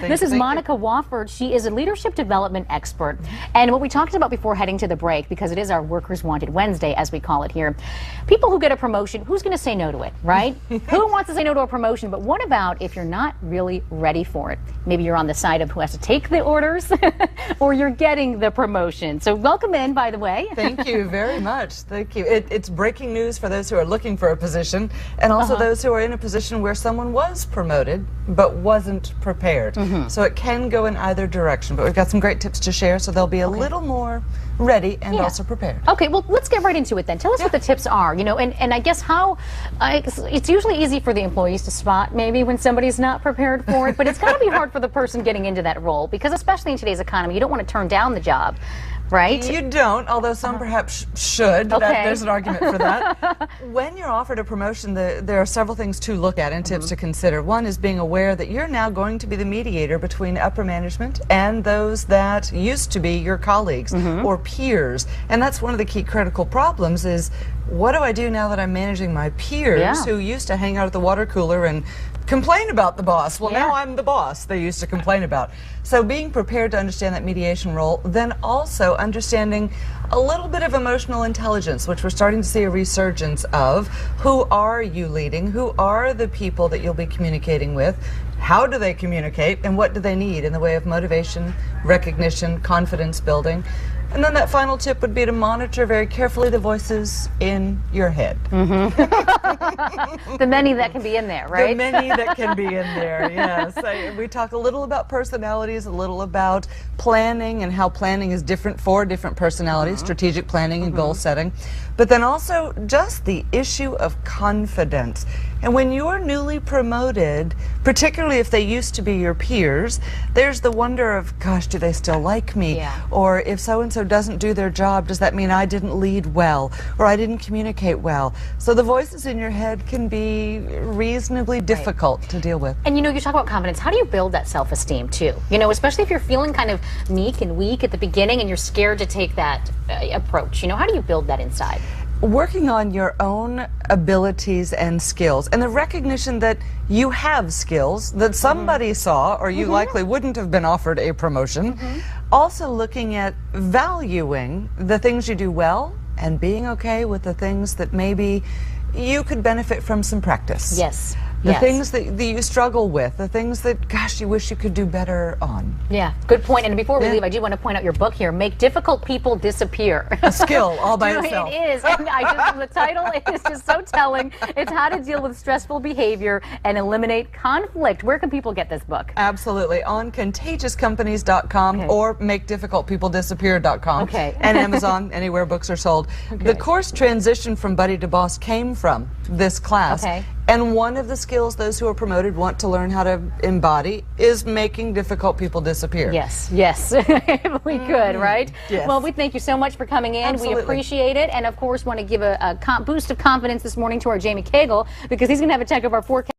This is Monica Wofford. She is a leadership development expert. And what we talked about before heading to the break, because it is our Workers Wanted Wednesday, as we call it here, people who get a promotion, who's going to say no to it, right? Who wants to say no to a promotion? But what about if you're not really ready for it? Maybe you're on the side of who has to take the orders, or you're getting the promotion. So welcome in, by the way. Thank you very much. Thank you. It's breaking news for those who are looking for a position, and also those who are in a position where someone was promoted but wasn't prepared. So it can go in either direction, but we've got some great tips to share, so they'll be a little more ready and also prepared. Okay, well, let's get right into it then. Tell us what the tips are, you know, and I guess how, it's usually easy for the employees to spot maybe when somebody's not prepared for it, but it's got to be hard for the person getting into that role, because especially in today's economy, you don't want to turn down the job. Right? You don't, although some perhaps should. There's an argument for that. When you're offered a promotion, there are several things to look at and tips to consider. One is being aware that you're now going to be the mediator between upper management and those that used to be your colleagues or peers. And that's one of the key critical problems is, what do I do now that I'm managing my peers who used to hang out at the water cooler and complain about the boss? Well, now I'm the boss they used to complain about. So being prepared to understand that mediation role, then also understanding a little bit of emotional intelligence, which we're starting to see a resurgence of. Who are you leading? Who are the people that you'll be communicating with? How do they communicate, and what do they need in the way of motivation, recognition, confidence building? And then that final tip would be to monitor very carefully the voices in your head. The many that can be in there, right? The many that can be in there, yes. We talk a little about personalities, a little about planning and how planning is different for different personalities, strategic planning and goal setting. But then also just the issue of confidence. And when you're newly promoted, particularly if they used to be your peers, there's the wonder of, gosh, do they still like me? Or if so-and-so doesn't do their job, does that mean I didn't lead well, or I didn't communicate well? So the voices in your head can be reasonably difficult to deal with. And you know, you talk about confidence. How do you build that self-esteem too? You know, especially if you're feeling kind of meek and weak at the beginning and you're scared to take that approach. You know, how do you build that inside? Working on your own abilities and skills, and the recognition that you have skills that somebody saw, or you likely wouldn't have been offered a promotion. Also looking at valuing the things you do well and being okay with the things that maybe you could benefit from some practice. The things that you struggle with, the things that, gosh, you wish you could do better on. Yeah, good point. And before we leave, I do want to point out your book here, Make Difficult People Disappear. A skill all by itself. It is. And the title is just so telling. It's how to deal with stressful behavior and eliminate conflict. Where can people get this book? Absolutely. On contagiouscompanies.com or MakeDifficultPeopleDisappear.com. And Amazon, anywhere books are sold. The course transition from buddy to boss came from this class. And one of the skills those who are promoted want to learn how to embody is making difficult people disappear. Yes, if we could, right? Well, we thank you so much for coming in. We appreciate it. And of course, want to give a boost of confidence this morning to our Jamie Cagle, because he's going to have a check of our forecast.